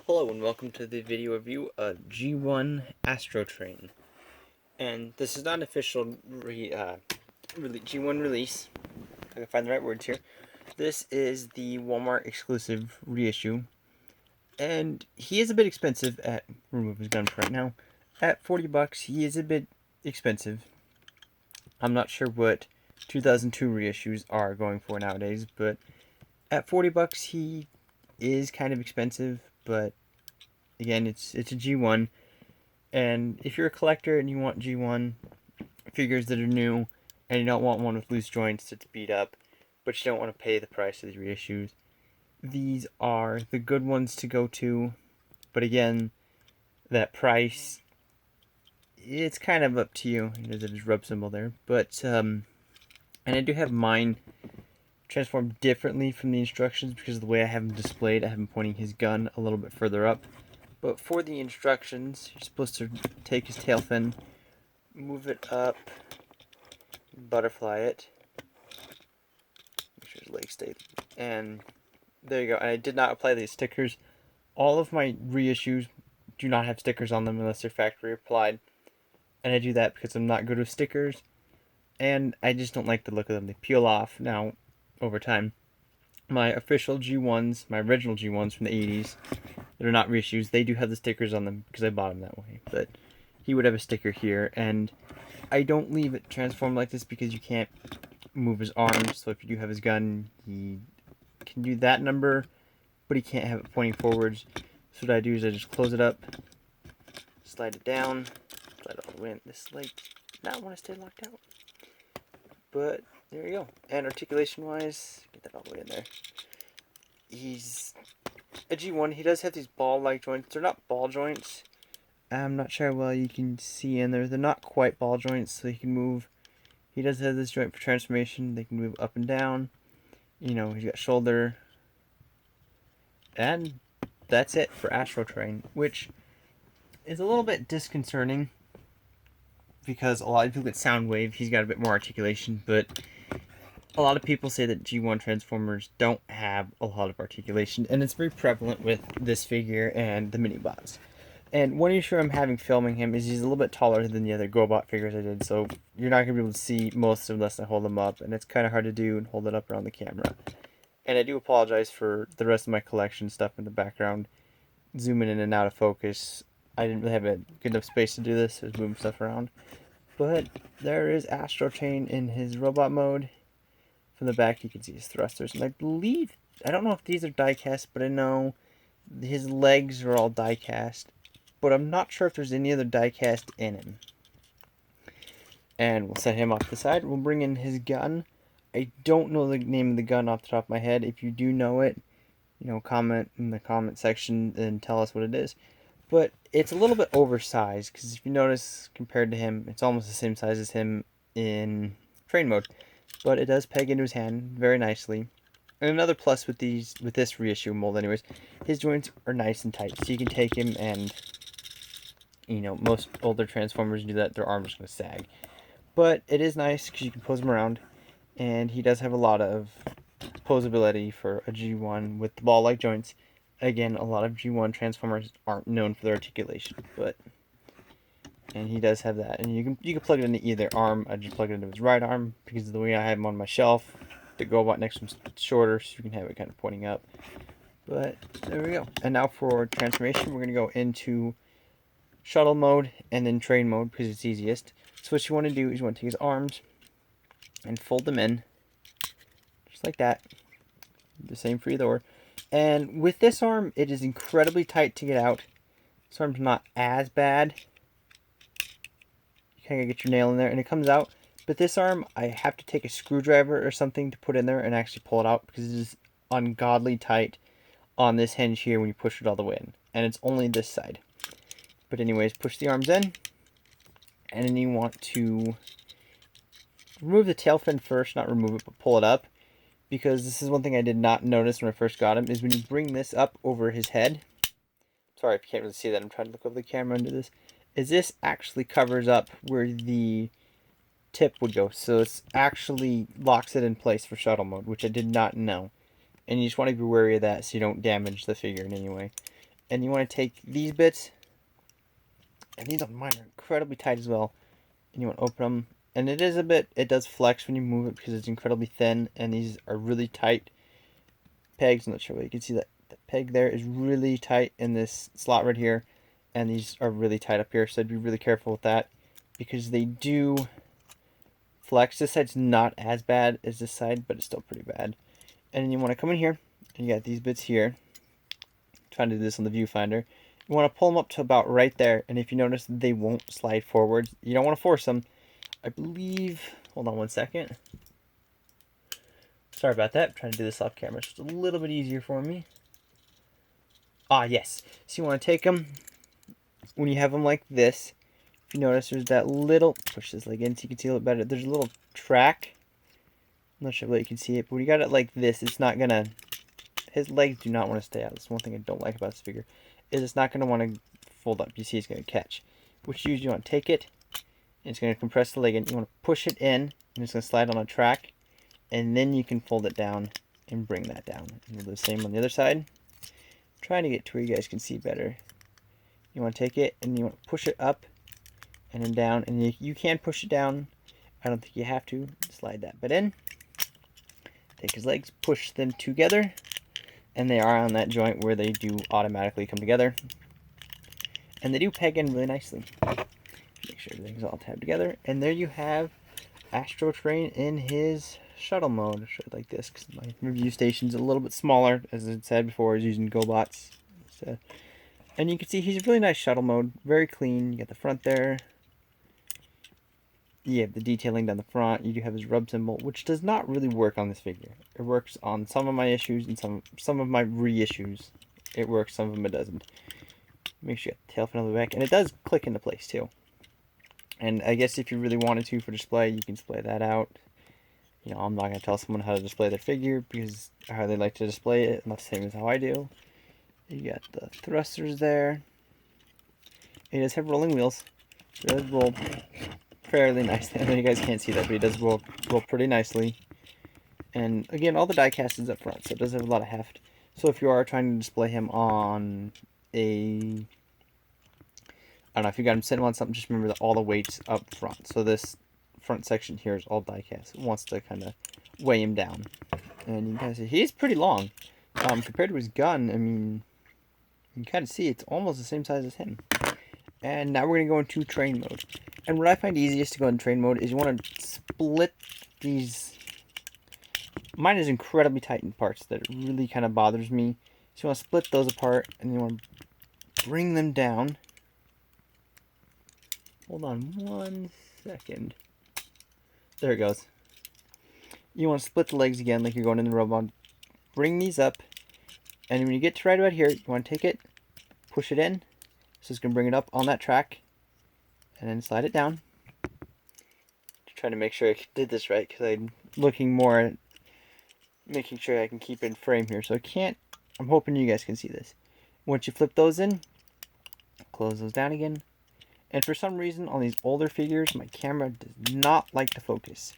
Hello and welcome to the video review of G1 astrotrain. And this is not an official G1 release, if I can find the right words here. This is the Walmart exclusive reissue. And he is a bit expensive at, remove his gun for right now, at 40 bucks. He is a bit expensive. I'm not sure what 2002 reissues are going for nowadays, but at 40 bucks he is kind of expensive, but again, it's a G1, and if you're a collector and you want G1 figures that are new, and you don't want one with loose joints that's beat up, but you don't want to pay the price of the reissues, these are the good ones to go to. But again, that price, it's kind of up to you. There's his rub symbol there, but and I do have mine transformed differently from the instructions because of the way I have him displayed. I have him pointing his gun a little bit further up. But for the instructions, you're supposed to take his tail fin, move it up, butterfly it, make sure his legs stay, and there you go. And I did not apply these stickers. All of my reissues do not have stickers on them unless they're factory applied, and I do that because I'm not good with stickers, and I just don't like the look of them. They peel off now over time. My official G1s, my original G1s from the 80s, that are not reissues, they do have the stickers on them because I bought them that way. But he would have a sticker here, and I don't leave it transformed like this because you can't move his arms. So if you do have his gun, he can do that number, but he can't have it pointing forwards. So what I do is I just close it up, slide it down, slide it all the way in. This leg not want to stay locked out. But there you go. And articulation wise, get that all the way in there. He's a G1. He does have these ball-like joints. They're not ball joints. I'm not sure how well you can see in there. They're not quite ball joints, so he can move. He does have this joint for transformation. They can move up and down. You know, he's got shoulder. And that's it for astrotrain, which is a little bit disconcerting because a lot of people get Soundwave. He's got a bit more articulation, but a lot of people say that G1 Transformers don't have a lot of articulation, and it's very prevalent with this figure and the mini-bots. And one issue I'm having filming him is he's a little bit taller than the other GoBot figures I did, so you're not going to be able to see most of them unless I hold them up, and it's kind of hard to do and hold it up around the camera. And I do apologize for the rest of my collection stuff in the background, zooming in and out of focus. I didn't really have a good enough space to do this, so I was moving stuff around. But there is astrotrain in his robot mode. From the back, you can see his thrusters, and I believe, I don't know if these are die-cast, but I know his legs are all die-cast, but I'm not sure if there's any other die-cast in him. And we'll set him off to the side. We'll bring in his gun. I don't know the name of the gun off the top of my head. If you do know it, you know, comment in the comment section and tell us what it is. But it's a little bit oversized, because if you notice, compared to him, it's almost the same size as him in train mode. But it does peg into his hand very nicely. And another plus with this reissue mold anyways, his joints are nice and tight. So you can take him and, you know, most older Transformers do that, their arms are going to sag. But it is nice because you can pose him around. And he does have a lot of posability for a G1 with the ball-like joints. Again, a lot of G1 Transformers aren't known for their articulation, and he does have that. And you can plug it into either arm. I just plug it into his right arm because of the way I have him on my shelf. The GoBot next to him is shorter, so you can have it kind of pointing up. But there we go. And now for transformation, we're going to go into shuttle mode and then train mode because it's easiest. So what you want to do is you want to take his arms and fold them in, just like that. The same for either or. And with this arm, it is incredibly tight to get out. This arm's not as bad. You kind of get your nail in there, and it comes out. But this arm, I have to take a screwdriver or something to put in there and actually pull it out because it is ungodly tight on this hinge here when you push it all the way in. And it's only this side. But anyways, push the arms in. And then you want to remove the tail fin first, not remove it, but pull it up. Because this is one thing I did not notice when I first got him, is when you bring this up over his head. Sorry if you can't really see that, I'm trying to look over the camera under this. Is this actually covers up where the tip would go. So it actually locks it in place for shuttle mode, which I did not know. And you just want to be wary of that so you don't damage the figure in any way. And you want to take these bits, and these on mine are incredibly tight as well. And you want to open them, and it does flex when you move it because it's incredibly thin, and these are really tight pegs. I'm not sure what you can see, that the peg there is really tight in this slot right here, and these are really tight up here, so I'd be really careful with that because they do flex. This side's not as bad as this side, but it's still pretty bad. And then you want to come in here, and you got these bits here. I'm trying to do this on the viewfinder. You want to pull them up to about right there, and if you notice, they won't slide forward. You don't want to force them. I believe, hold on one second. Sorry about that. I'm trying to do this off camera. It's just a little bit easier for me. Ah, yes. So you want to take them, when you have them like this, if you notice there's that little, push this leg in so you can see a little better. There's a little track. I'm not sure if you can see it, but when you got it like this, it's not going to, his legs do not want to stay out. That's one thing I don't like about this figure, is it's not going to want to fold up. You see it's going to catch. Which usually you want to take it, and it's going to compress the leg in. You want to push it in, and it's going to slide on a track, and then you can fold it down and bring that down. And we'll do the same on the other side. I'm trying to get to where you guys can see better. You want to take it, and you want to push it up, and then down, and you can push it down. I don't think you have to. Slide that bit in. Take his legs, push them together, and they are on that joint where they do automatically come together. And they do peg in really nicely. Make sure everything's all tabbed together. And there you have astrotrain in his shuttle mode. I'll show it like this because my review station's a little bit smaller. As I said before, I was using GoBots instead. And you can see he's a really nice shuttle mode. Very clean. You got the front there. You have the detailing down the front. You do have his rub symbol, which does not really work on this figure. It works on some of my issues and some of my reissues. It works, some of them it doesn't. Make sure you got the tail fin on the back, and it does click into place too. And I guess if you really wanted to for display, you can display that out. You know, I'm not going to tell someone how to display their figure because how they like to display it, not the same as how I do. You got the thrusters there. It does have rolling wheels. It does roll fairly nicely. I know you guys can't see that, but it does roll pretty nicely. And again, all the die cast is up front, so it does have a lot of heft. So if you are trying to display him on a, I don't know, if you got him sitting on something, just remember that all the weight's up front. So this front section here is all die cast. It wants to kind of weigh him down. And you can see he's pretty long. Compared to his gun, I mean, you can kind of see it's almost the same size as him. And now we're going to go into train mode. And what I find easiest to go in train mode is you want to split these. Mine is incredibly tight in parts that it really kind of bothers me. So you want to split those apart and you want to bring them down. Hold on one second. There it goes. You want to split the legs again like you're going in the robot. Bring these up. And when you get to right about here, you want to take it, push it in. So it's going to bring it up on that track. And then slide it down. Trying to make sure I did this right because I'm looking more at making sure I can keep it in frame here. So I can't, I'm hoping you guys can see this. Once you flip those in, close those down again. And for some reason on these older figures, my camera does not like to focus.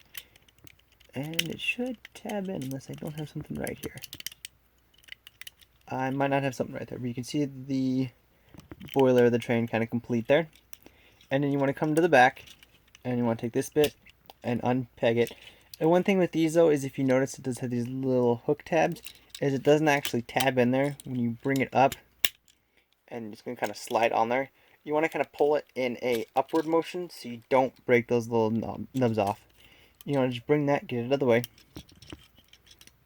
And it should tab in unless I don't have something right here. I might not have something right there, but you can see the boiler of the train kind of complete there. And then you want to come to the back, and you want to take this bit and unpeg it. And one thing with these though is if you notice it does have these little hook tabs, is it doesn't actually tab in there when you bring it up, and it's going to kind of slide on there. You want to kind of pull it in a upward motion so you don't break those little nubs off. You want to just bring that, get it out of the way,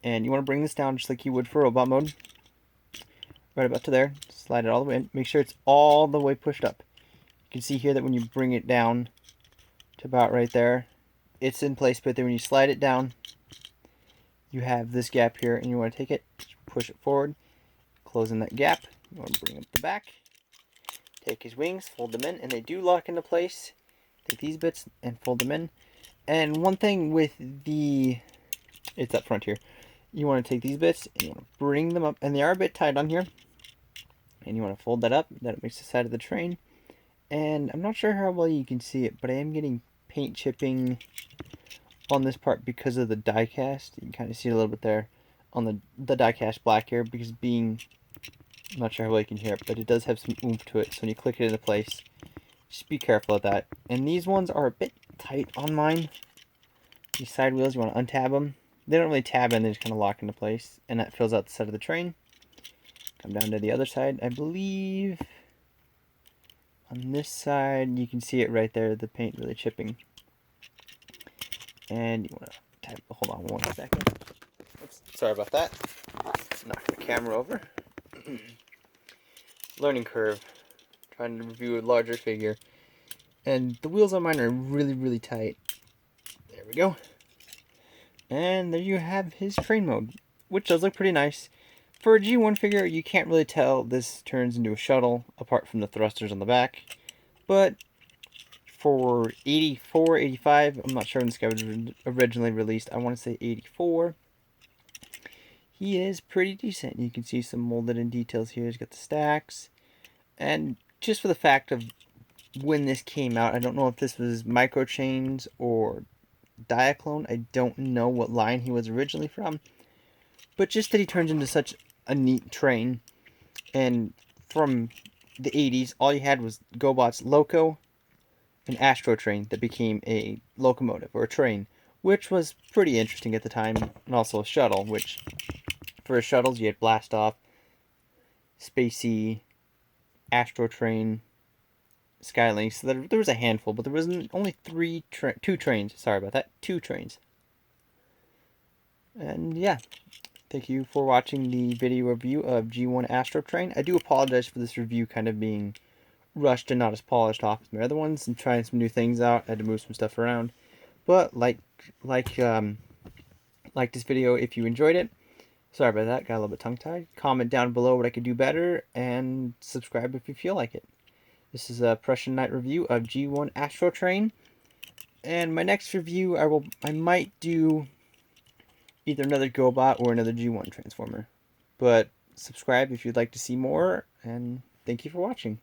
and you want to bring this down just like you would for robot mode. Right about to there, slide it all the way in. Make sure it's all the way pushed up. You can see here that when you bring it down to about right there, it's in place, but then when you slide it down, you have this gap here, and you want to take it, push it forward, close in that gap. You want to bring up the back, take his wings, fold them in, and they do lock into place. Take these bits and fold them in. And one thing with the, it's up front here, you want to take these bits and you want to bring them up, and they are a bit tight on here, and you want to fold that up, that makes the side of the train. And I'm not sure how well you can see it, but I am getting paint chipping on this part because of the die cast. You can kind of see it a little bit there on the die cast black here, because being I'm not sure how well you can hear it, but it does have some oomph to it. So when you click it into place, just be careful of that. And these ones are a bit tight on mine. These side wheels, you want to untab them. They don't really tab in, they just kind of lock into place. And that fills out the side of the train. Come down to the other side. I believe on this side, you can see it right there, the paint really chipping. And you want to tap, hold on 1 second. Oops, sorry about that. Knock the camera over. Learning curve. Trying to review a larger figure. And the wheels on mine are really, really tight. There we go. And there you have his train mode, which does look pretty nice. For a G1 figure, you can't really tell this turns into a shuttle, apart from the thrusters on the back. But for 84, 85, I'm not sure when this guy was originally released, I want to say 84, he is pretty decent. You can see some molded in details here. He's got the stacks. And just for the fact of when this came out, I don't know if this was microchains or Diaclone. I don't know what line he was originally from. But just that he turns into such a neat train. And from the 80s, all you had was GoBot's Loco, an astrotrain that became a locomotive or a train, which was pretty interesting at the time, and also a shuttle, which for shuttles you had Blastoff, Spacey, Astrotrain, Skylink. So there was a handful, but there was only two trains. Sorry about that, 2 trains. And yeah, thank you for watching the video review of G1 Astrotrain. I do apologize for this review kind of being rushed and not as polished off as my other ones, and trying some new things out. I had to move some stuff around. But like this video if you enjoyed it. Sorry about that, got a little bit tongue-tied. Comment down below what I could do better, and subscribe if you feel like it. This is a Prussian Night review of G1 Astrotrain. And my next review, I might do either another GoBot or another G1 Transformer. But subscribe if you'd like to see more, and thank you for watching.